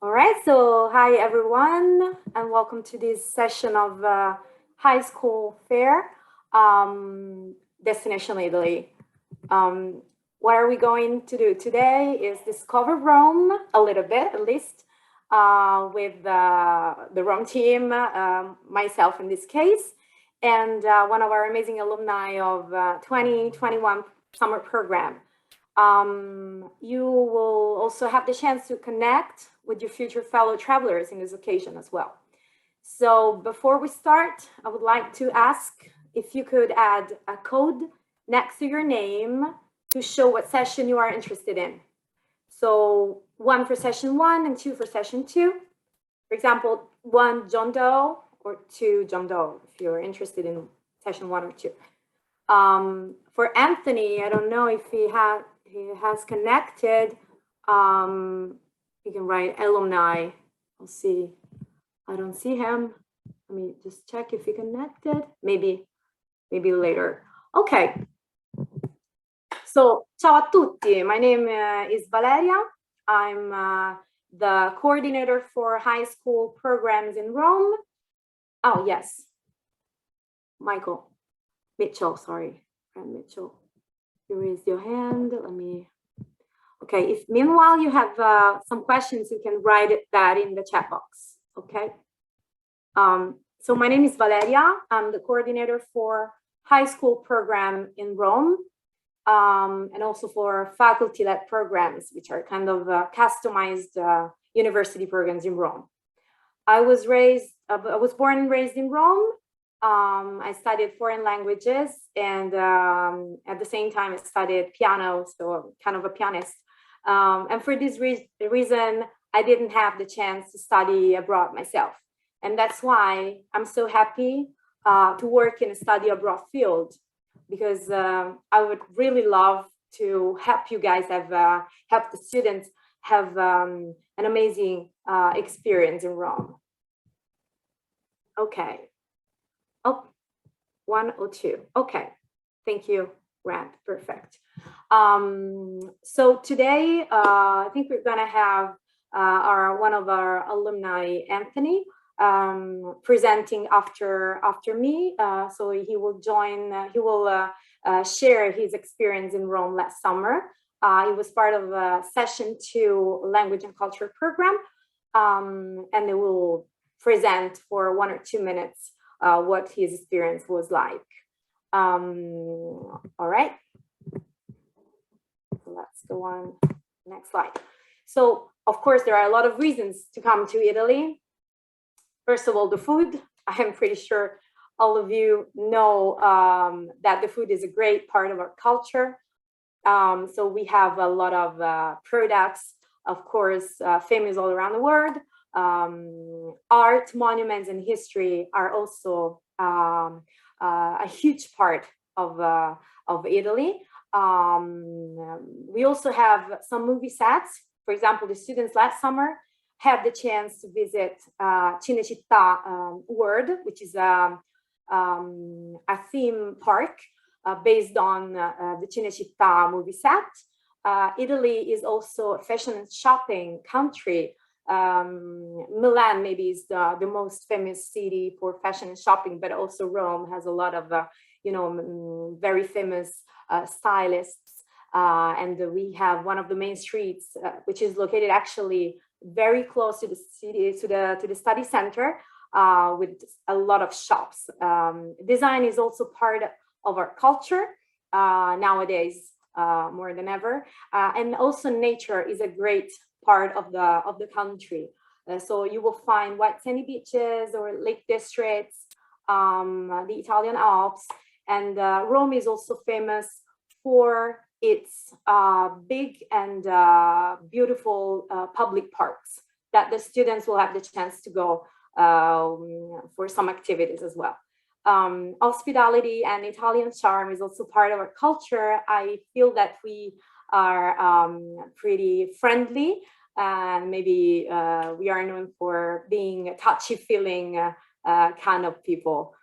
All right, so hi everyone, and welcome to this session of high school fair, Destination Italy. What are we going to do today is discover Rome a little bit, at least, with the Rome team, myself in this case, and one of our amazing alumni of 2021 summer program. You will also have the chance to connect with your future fellow travelers in this occasion as well. So before we start, I would like to ask if you could add a code next to your name to show what session you are interested in. So 1 for session 1 and 2 for session 2. For example, 1 John Doe or 2 John Doe if you're interested in session 1 or 2. For Anthony, I don't know if he has connected. You can write alumni. I'll see. I don't see him. Let me just check if he connected. Maybe later. Okay. So, ciao a tutti. My name is Valeria. I'm the coordinator for high school programs in Rome. Oh, yes. Michael Mitchell, sorry. Friend Mitchell. You raised your hand. Let me. Okay, if meanwhile you have some questions, you can write that in the chat box, okay? So my name is Valeria. I'm the coordinator for high school program in Rome, and also for faculty-led programs, which are kind of customized university programs in Rome. I was born and raised in Rome. I studied foreign languages, and at the same time I studied piano, so kind of a pianist. And for this reason, I didn't have the chance to study abroad myself. And that's why I'm so happy to work in a study abroad field, because I would really love to help you guys help the students have an amazing experience in Rome. Okay. Oh, 102. Okay. Thank you, Rand. Perfect. So today, I think we're gonna have one of our alumni, Anthony, presenting after me. So he will join. He will share his experience in Rome last summer. He was part of session 2 language and culture program, and they will present for 1 or 2 minutes what his experience was like. All right. Let's go on. Next slide. So, of course, there are a lot of reasons to come to Italy. First of all, the food. I am pretty sure all of you know that the food is a great part of our culture. So we have a lot of products, of course, famous all around the world. Art, monuments, and history are also a huge part of Italy. We also have some movie sets. For example, the students last summer had the chance to visit Cinecittà World, which is a theme park based on the Cinecittà movie set. Italy is also a fashion and shopping country. Milan maybe is the most famous city for fashion and shopping, but also Rome has a lot of very famous stylists, and we have one of the main streets which is located actually very close to the city, to the study center, with a lot of shops. Design is also part of our culture nowadays, more than ever, and also nature is a great part of the country. So you will find white sandy beaches or lake districts, the Italian Alps, and Rome is also famous for its big and beautiful public parks that the students will have the chance to go for some activities as well. Hospitality and Italian charm is also part of our culture. I feel that we are pretty friendly, and maybe we are known for being a touchy-feeling kind of people.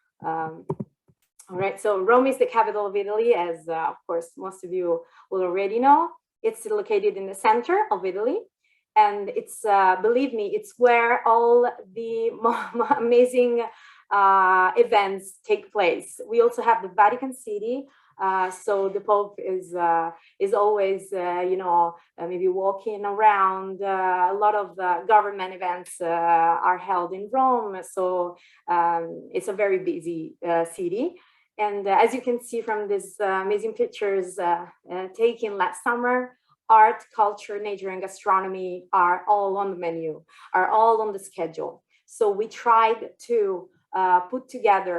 All right, so Rome is the capital of Italy, as of course most of you will already know. It's located in the center of Italy, And it's, believe me, it's where all the amazing events take place. We also have the Vatican City. So the Pope is always, maybe walking around. A lot of government events are held in Rome. So it's a very busy city. And as you can see from these amazing pictures taken last summer, art, culture, nature, and gastronomy are all on the menu, are all on the schedule. So we tried to put together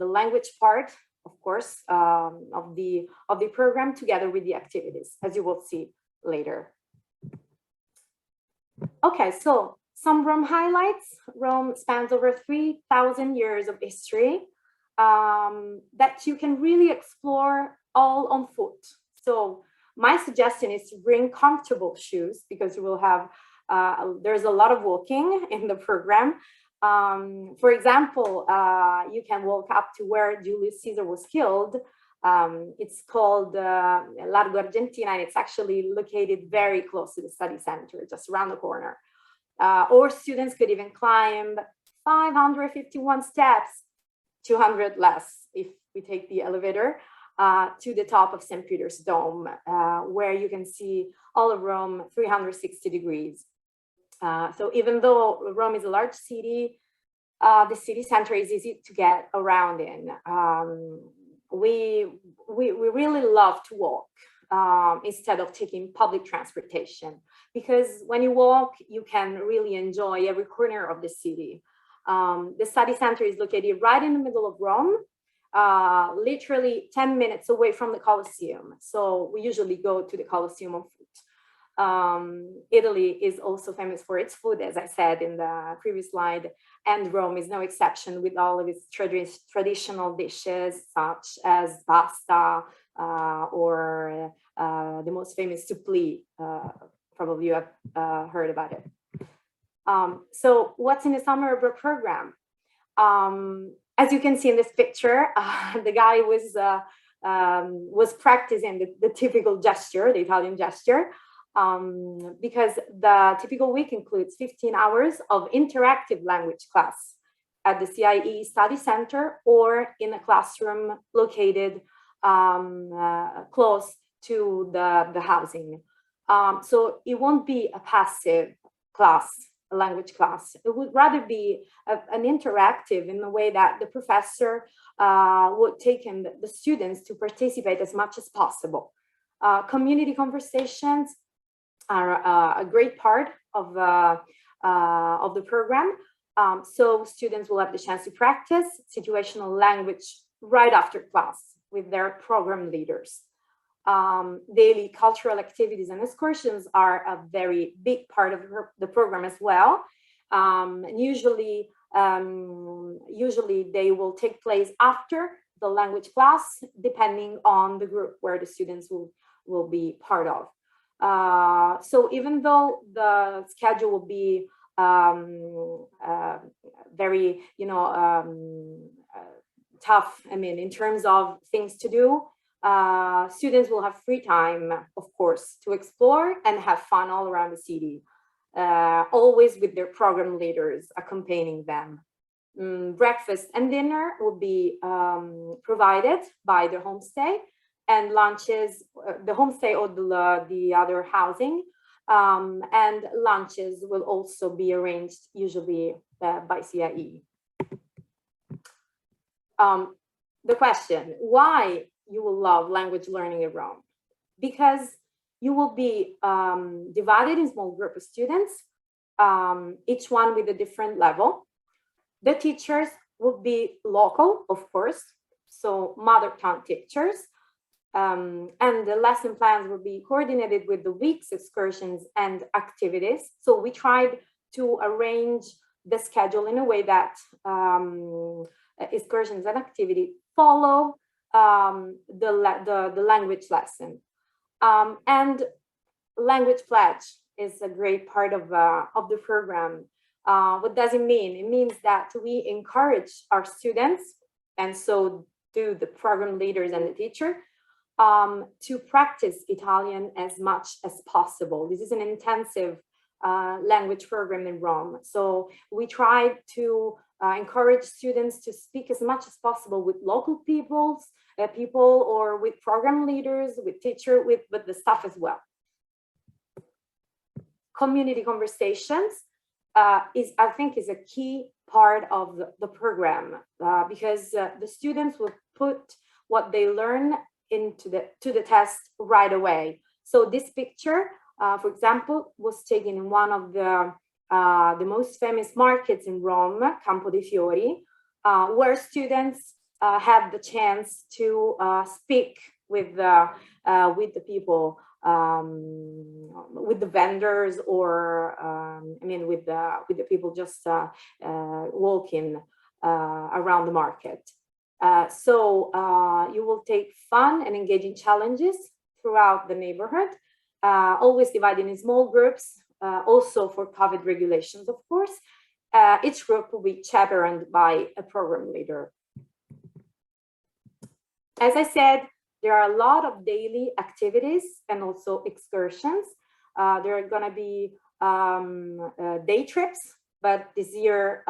the language part, of course, of the program, together with the activities, as you will see later. Okay, so some Rome highlights. Rome spans over 3,000 years of history that you can really explore all on foot. So my suggestion is to bring comfortable shoes, because you will have, there's a lot of walking in the program. For example, you can walk up to where Julius Caesar was killed. It's called Largo Argentina, and it's actually located very close to the study center, just around the corner. Or students could even climb 551 steps, 200 less if we take the elevator, to the top of St. Peter's Dome, where you can see all of Rome 360 degrees. So even though Rome is a large city, the city center is easy to get around in. We really love to walk instead of taking public transportation, because when you walk, you can really enjoy every corner of the city. The study center is located right in the middle of Rome, literally 10 minutes away from the Colosseum. So we usually go to the Colosseum on foot. Italy is also famous for its food, as I said in the previous slide, and Rome is no exception, with all of its traditional dishes, such as pasta or the most famous supplì. Probably you have heard about it. So what's in the summer of our program? As you can see in this picture, the guy was practicing the typical gesture, the Italian gesture, because the typical week includes 15 hours of interactive language class at the CIE Study Center or in a classroom located close to the housing. So it won't be a passive class, a language class. It would rather be an interactive, in the way that the professor would take in the students to participate as much as possible. Community conversations are a great part of the program. So students will have the chance to practice situational language right after class with their program leaders. Daily cultural activities and excursions are a very big part of the program as well. And usually they will take place after the language class, depending on the group where the students will be part of. So even though the schedule will be very, tough, I mean, in terms of things to do, students will have free time, of course, to explore and have fun all around the city, always with their program leaders accompanying them. Breakfast and dinner will be provided by the homestay, and lunches, the homestay or the other housing, and lunches will also be arranged usually by CIE. The question, why you will love language learning in Rome? Because you will be divided in small group of students, each one with a different level. The teachers will be local, of course, so mother tongue teachers, and the lesson plans will be coordinated with the week's excursions and activities. So we tried to arrange the schedule in a way that excursions and activity follow the language lesson. And language pledge is a great part of the program. What does it mean? It means that we encourage our students, and so do the program leaders and the teacher, to practice Italian as much as possible. This is an intensive language program in Rome. So we tried to encourage students to speak as much as possible with local people or with program leaders, with teachers, with the staff as well. Community conversations I think is a key part of the program because the students will put what they learn into the test right away. So this picture, for example, was taken in one of the most famous markets in Rome, Campo dei Fiori, where students had the chance to speak with the people, with the vendors, or I mean, with the people just walking around the market. So you will take fun and engaging challenges throughout the neighborhood, always divided in small groups, also for COVID regulations, of course. Each group will be chaperoned by a program leader. As I said, there are a lot of daily activities and also excursions. There are going to be day trips, but this year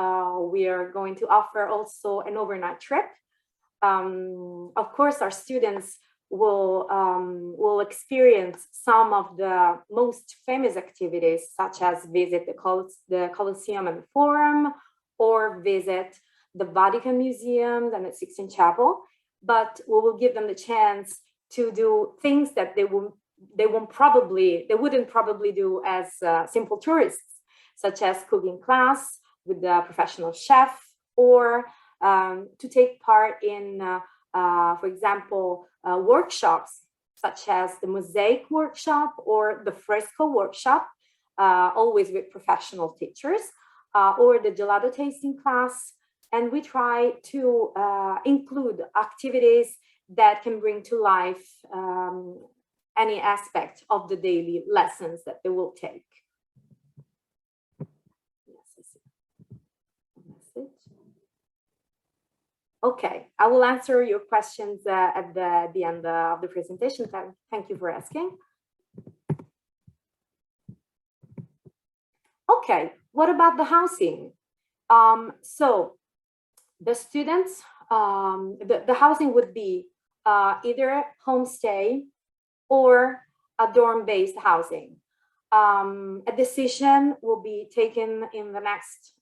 we are going to offer also an overnight trip. Of course, our students will experience some of the most famous activities, such as visit the Colosseum and the Forum, or visit the Vatican Museum and the Sixtine Chapel. But we will give them the chance to do things that they wouldn't probably do as simple tourists, such as cooking class with the professional chef, or to take part in, for example, workshops such as the mosaic workshop or the fresco workshop, always with professional teachers, or the gelato tasting class. And we try to include activities that can bring to life any aspect of the daily lessons that they will take. Okay, I will answer your questions at the end of the presentation. Thank you for asking. Okay, what about the housing? So the students, the housing would be either homestay or a dorm-based housing. A decision will be taken in the next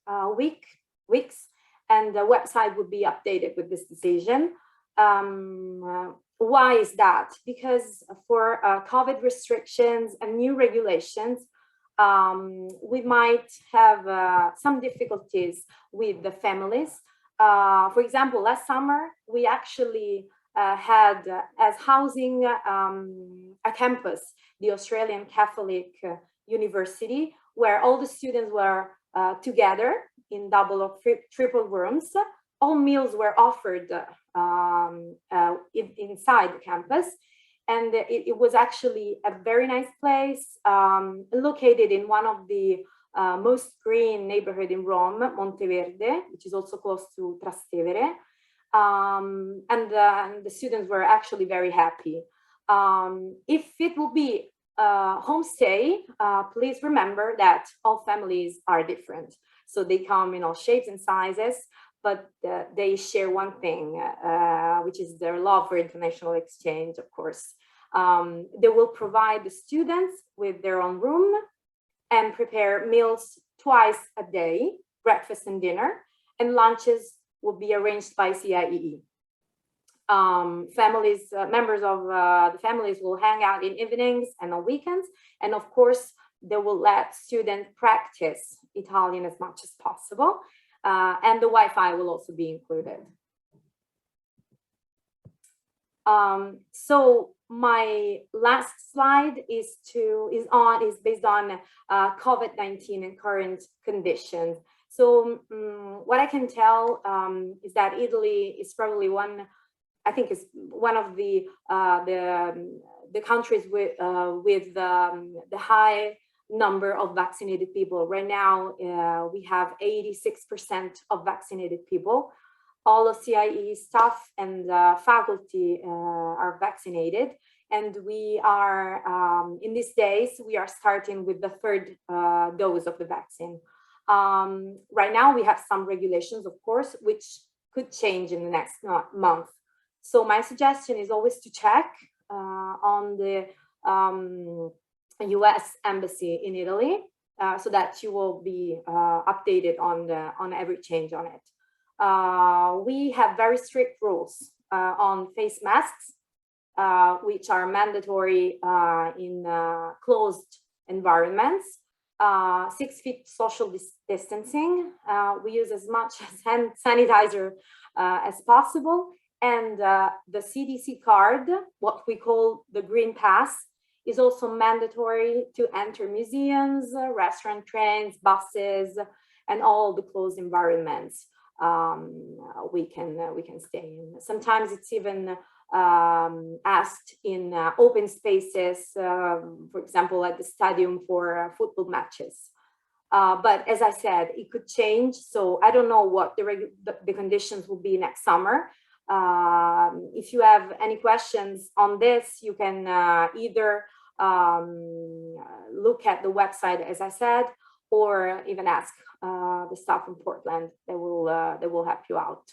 weeks, and the website would be updated with this decision. Why is that? Because for COVID restrictions and new regulations, we might have some difficulties with the families. For example, last summer, we actually had as housing a campus, the Australian Catholic University, where all the students were together in double or triple rooms. All meals were offered inside the campus. And it was actually a very nice place, located in one of the most green neighborhood in Rome, Monteverde, which is also close to Trastevere. And the students were actually very happy. If it will be homestay, please remember that all families are different. So they come in all shapes and sizes, but they share one thing, which is their love for international exchange, of course. They will provide the students with their own room and prepare meals twice a day, breakfast and dinner, and lunches will be arranged by CIEE. Members of the families will hang out in evenings and on weekends, and of course, they will let students practice Italian as much as possible, and the Wi-Fi will also be included. So my last slide is based on COVID-19 and current conditions. So what I can tell is that Italy is probably one of the countries with the high number of vaccinated people. Right now, we have 86% of vaccinated people. All of CIE staff and faculty are vaccinated. And we are, in these days, we are starting with the third dose of the vaccine. Right now, we have some regulations, of course, which could change in the next month. So my suggestion is always to check on the US Embassy in Italy, so that you will be updated on every change on it. We have very strict rules on face masks, which are mandatory in closed environments. 6 feet social distancing. We use as much hand sanitizer as possible. And the CDC card, what we call the green pass, is also mandatory to enter museums, restaurant, trains, buses, and all the closed environments we can stay in. Sometimes it's even asked in open spaces, for example, at the stadium for football matches. But as I said, it could change. So I don't know what the conditions will be next summer. If you have any questions on this, you can either look at the website, as I said, or even ask the staff in Portland. They will help you out.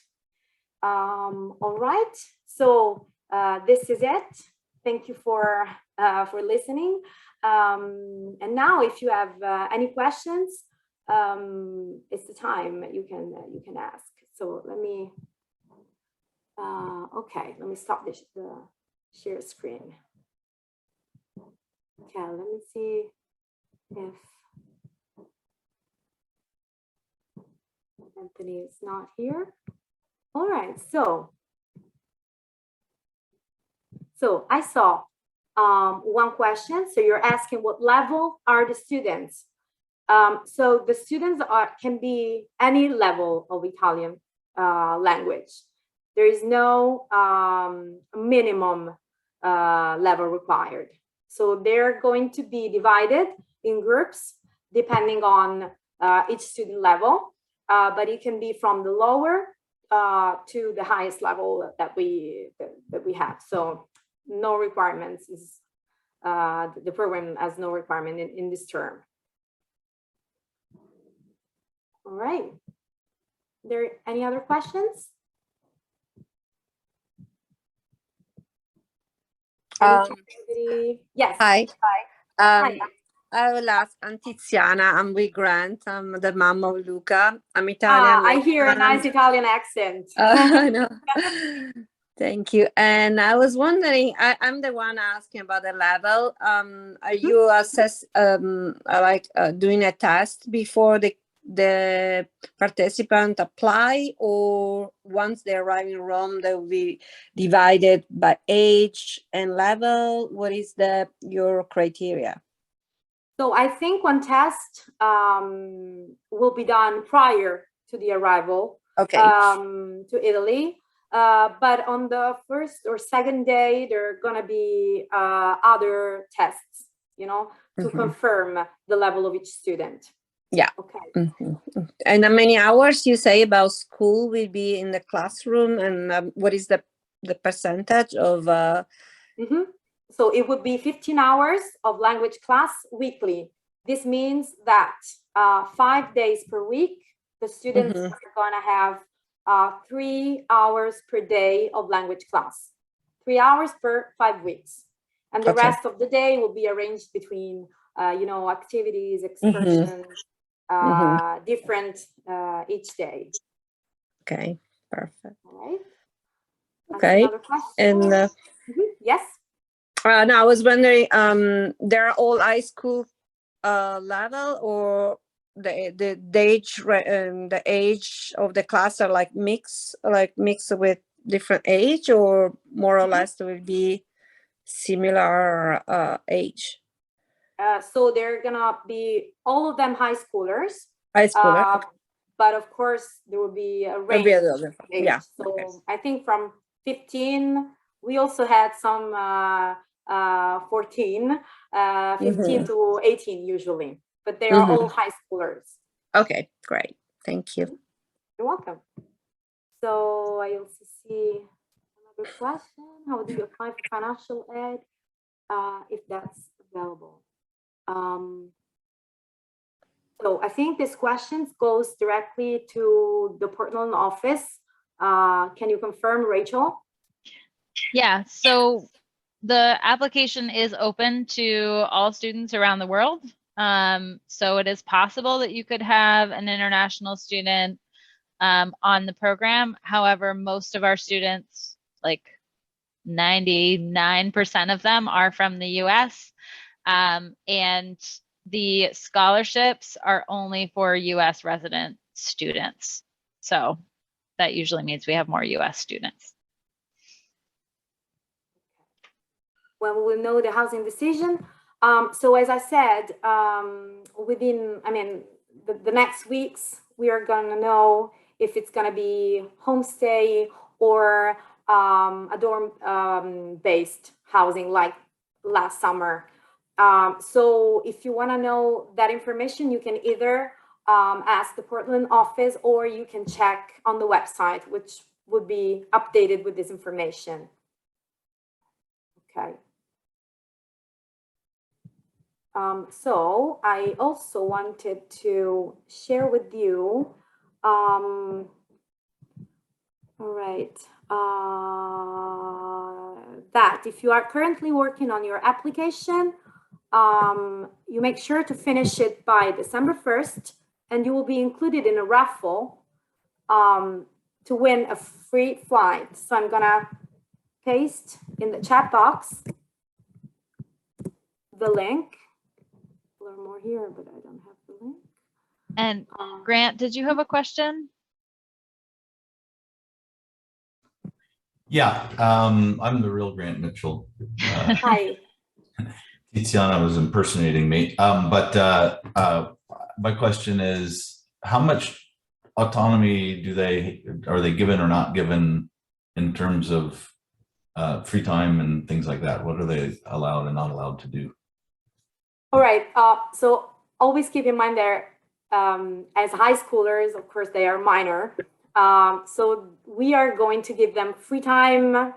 All right, so this is it. Thank you for listening. And now, if you have any questions, it's the time you can ask. So let me. Okay, let me stop the share screen. Okay, let me see if Anthony is not here. All right, so I saw one question. So you're asking what level are the students? So the students can be any level of Italian language. There is no minimum level required. So they're going to be divided in groups depending on each student level, but it can be from the lower to the highest level that we have. So no requirements is the program has no requirement in this term. All right. There any other questions? Yes. Hi. Hi. I will ask. I'm Tiziana. I'm with Grant. I'm the mom of Luca. I'm Italian. I hear a nice Italian accent. I know. Thank you. And I was wondering, I'm the one asking about the level. Are you doing a test before the participant apply, or once they arrive in Rome, they will be divided by age and level? What is your criteria? So I think one test will be done prior to the arrival to Italy. But on the first or second day, there are going to be other tests, to confirm the level of each student. Yeah. Okay. And how many hours you say about school will be in the classroom, and what is the percentage of? So it would be 15 hours of language class weekly. This means that 5 days per week, the students are going to have 3 hours per day of language class, 3 hours per 5 weeks. And the rest of the day will be arranged between, activities, excursions, different each day. Okay, perfect. All right. Okay. And yes. No, I was wondering, they're all high school level, or the age of the class are like mixed with different age, or more or less will be similar age? So they're gonna be all of them high schoolers. High schooler. But of course there will be a range of age. Yeah. So I think from 15, we also had some 14, 15 to 18 usually, but they are all high schoolers. Okay, great. Thank you. You're welcome. So I also see another question. How do you apply for financial aid? if that's available. So I think this question goes directly to the Portland office. Can you confirm, Rachel? Yeah, so the application is open to all students around the world. So it is possible that you could have an international student on the program. However, most of our students, like 99% of them, are from the US. And the scholarships are only for US resident students. So that usually means we have more US students. When we will know the housing decision. So as I said, within, the next weeks, we are gonna know if it's gonna be homestay or a dorm based housing like last summer. So if you wanna know that information, you can either ask the Portland office or you can check on the website, which would be updated with this information. Okay. So I also wanted to share with you, all right, that if you are currently working on your application, you make sure to finish it by December 1st, and you will be included in a raffle to win a free flight. So I'm gonna paste in the chat box the link. Learn more here, but I don't have the link. And Grant, did you have a question? Yeah, I'm the real Grant Mitchell. Hi. Tiziana was impersonating me. But my question is, how much autonomy are they given or not given in terms of free time and things like that? What are they allowed and not allowed to do? All right. So always keep in mind they're as high schoolers, of course, they are minor. So we are going to give them free time,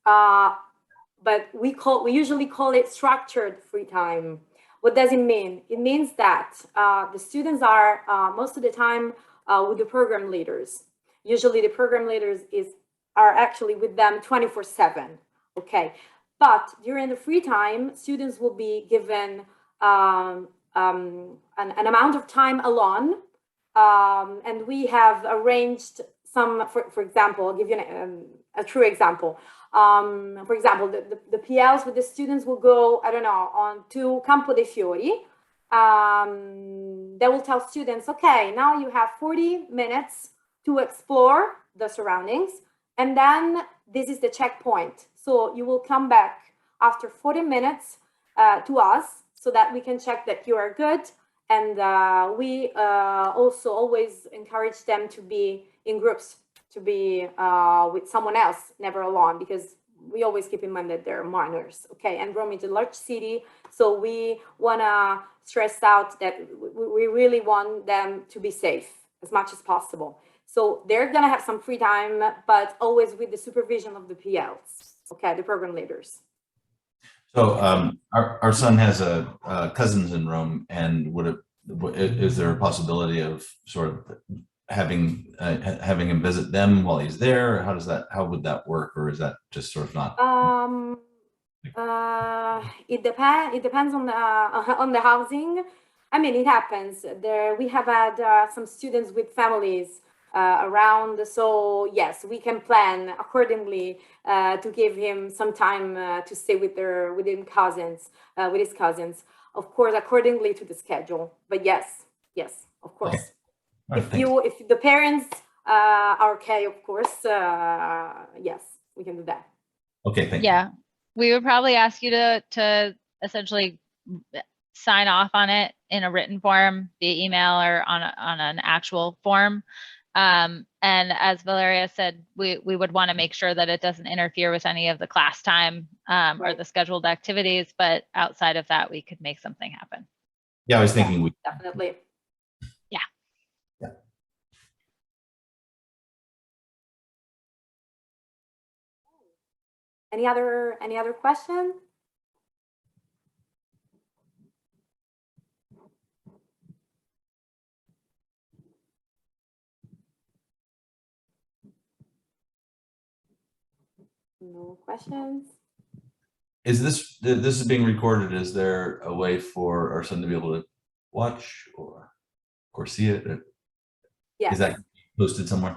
but we usually call it structured free time. What does it mean? It means that the students are most of the time with the program leaders. Usually the program leaders are actually with them 24/7. Okay. But during the free time, students will be given an amount of time alone. And we have arranged some, for example, I'll give you a true example. For example, the PLs with the students will go, I don't know, on to Campo dei Fiori. They will tell students, okay, now you have 40 minutes to explore the surroundings. And then this is the checkpoint. So you will come back after 40 minutes to us so that we can check that you are good. And we also always encourage them to be in groups, to be with someone else, never alone, because we always keep in mind that they're minors, okay? And Rome is a large city, so we wanna stress out that we really want them to be safe as much as possible. So they're gonna have some free time, but always with the supervision of the PLs, okay, the program leaders. So our son has cousins in Rome, and is there a possibility of sort of having him visit them while he's there? How would that work, or is that just sort of not? It depends on the housing. I mean, it happens. We have had some students with families around, so yes, we can plan accordingly to give him some time to stay with his cousins, of course, accordingly to the schedule. But yes, of course. Okay. Right, if the parents are okay, of course, yes, we can do that. Okay, thank you. Yeah, we would probably ask you to essentially sign off on it in a written form via email or on an actual form. And as Valeria said, we would want to make sure that it doesn't interfere with any of the class time or the scheduled activities, but outside of that, we could make something happen. Yeah, I was thinking definitely. Yeah. Yeah. Any other question? No questions? Is this is being recorded? Is there a way for our son to be able to watch or see it? Yes. Is that posted somewhere?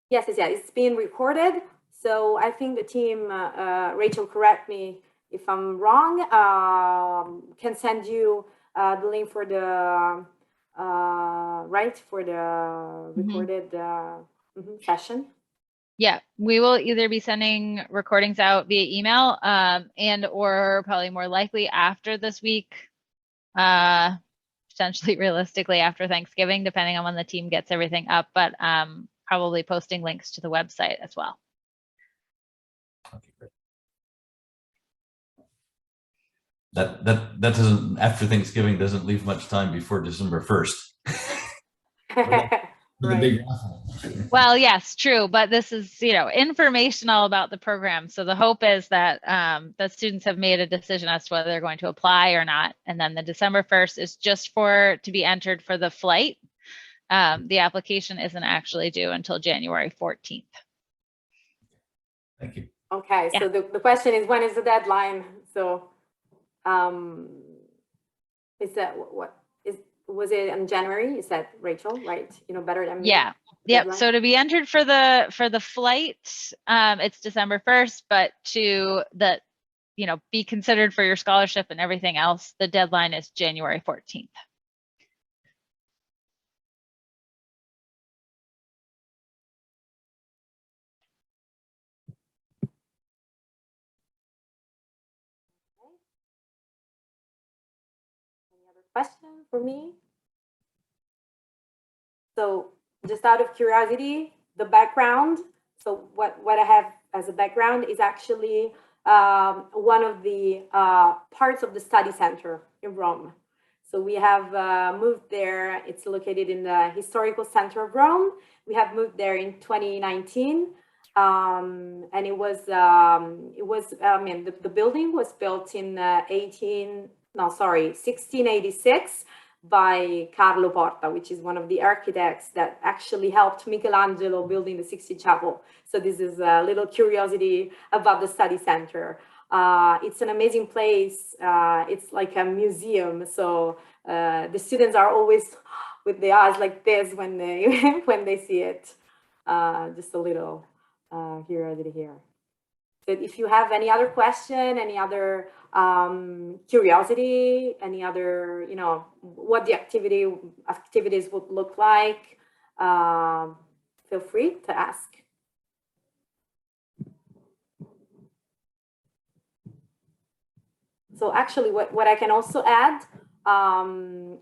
Yes, it's being recorded. So I think the team, Rachel, correct me if I'm wrong, can send you the link for the for the recorded session. Yeah, we will either be sending recordings out via email and or probably more likely after this week, potentially realistically after Thanksgiving, depending on when the team gets everything up, but probably posting links to the website as well. Okay, great. That doesn't, after Thanksgiving, doesn't leave much time before December 1st. The big raffle. Well, yes, true, but this is, you know, informational about the program. So the hope is that that students have made a decision as to whether they're going to apply or not. And then the December 1st is just to be entered for the flight. The application isn't actually due until January 14th. Thank you. Okay, Yeah. so the question is, when is the deadline? So is that was it in January? Is that Rachel, right? You know better than me. Yeah. Yep. Deadline? So to be entered for the flight, it's December 1st, but to be considered for your scholarship and everything else, the deadline is January 14th. Any other question for me? So just out of curiosity, the background, so what I have as a background is actually one of the parts of the study center in Rome. So we have moved there. It's located in the historical center of Rome. We have moved there in 2019. And it was, I mean, the building was built in 1686 by Carlo Porta, which is one of the architects that actually helped Michelangelo building the Sixtine Chapel. So this is a little curiosity about the study center. It's an amazing place. It's like a museum. So the students are always with their eyes like this when they when they see it. Just a little curiosity here. So if you have any other question, any other curiosity, any other, you know, what the activities would look like, feel free to ask. So actually what I can also add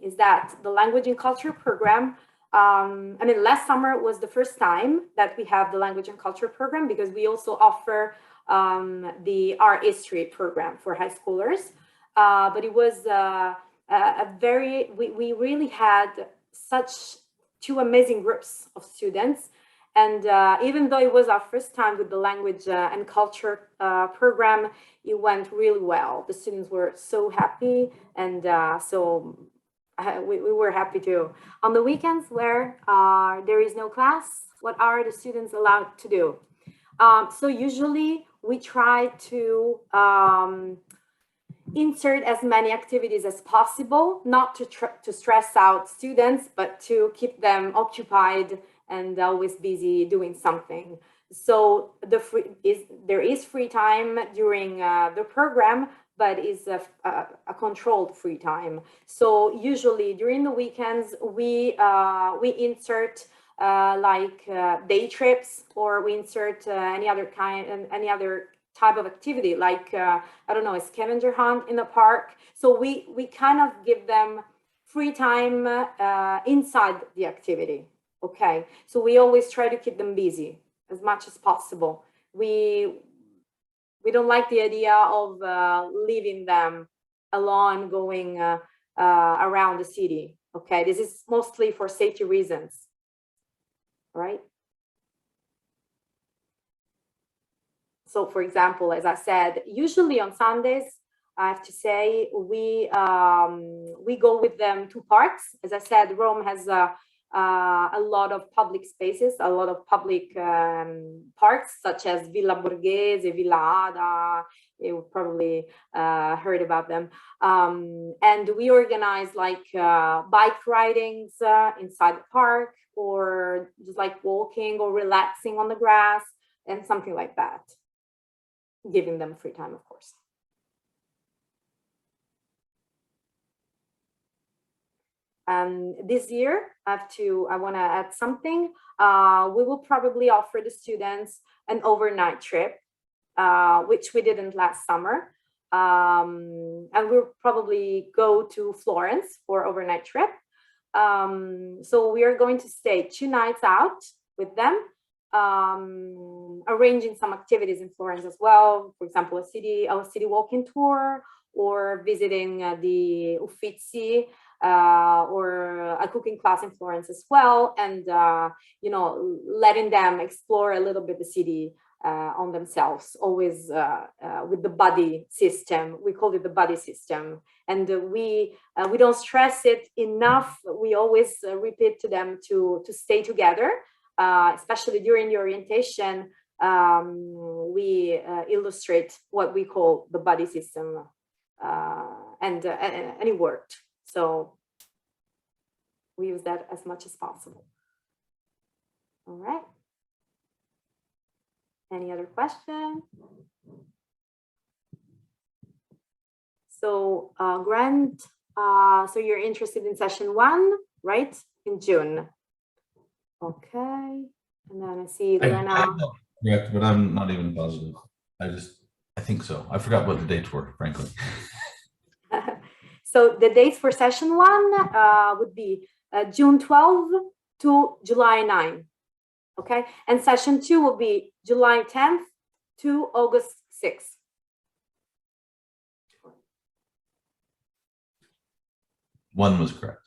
is that the language and culture program, I mean, last summer was the first time that we have the language and culture program, because we also offer the art history program for high schoolers. But it was we really had such two amazing groups of students. And even though it was our first time with the language and culture program, it went really well. The students were so happy, and so we were happy too. On the weekends where there is no class, what are the students allowed to do? So usually we try to insert as many activities as possible, not to stress out students, but to keep them occupied and always busy doing something. So there is free time during the program, but is a controlled free time. So usually during the weekends, we insert day trips, or we insert any other type of activity, like I don't know, a scavenger hunt in the park. So we kind of give them free time inside the activity. Okay, so we always try to keep them busy as much as possible. We don't like the idea of leaving them alone going around the city. Okay, this is mostly for safety reasons. All right. So for example, as I said, usually on Sundays, I have to say, we go with them to parks. As I said, Rome has a lot of public spaces, a lot of public parks, such as Villa Borghese, Villa Ada. You probably heard about them. And we organize like bike ridings inside the park, or just like walking or relaxing on the grass and something like that. Giving them free time, of course. This year, I want to add something. We will probably offer the students an overnight trip, which we didn't last summer. And we'll probably go to Florence for overnight trip. So we are going to stay 2 nights out with them, arranging some activities in Florence as well. For example, a city walking tour, or visiting the Uffizi, or a cooking class in Florence as well, and you know, letting them explore a little bit the city on themselves, always with the buddy system. We call it the buddy system, and we don't stress it enough. We always repeat to them to stay together, especially during the orientation. We illustrate what we call the buddy system, and it worked. So we use that as much as possible. All right. Any other questions? So Grant, so you're interested in session 1, right? In June. Okay. And then I see Lena. Correct, but I'm not even positive. I think so. I forgot what the dates were, frankly. So the dates for session 1 would be June 12 to July 9. Okay, and session 2 will be July 10th to August 6th. One was correct.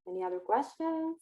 Any other questions?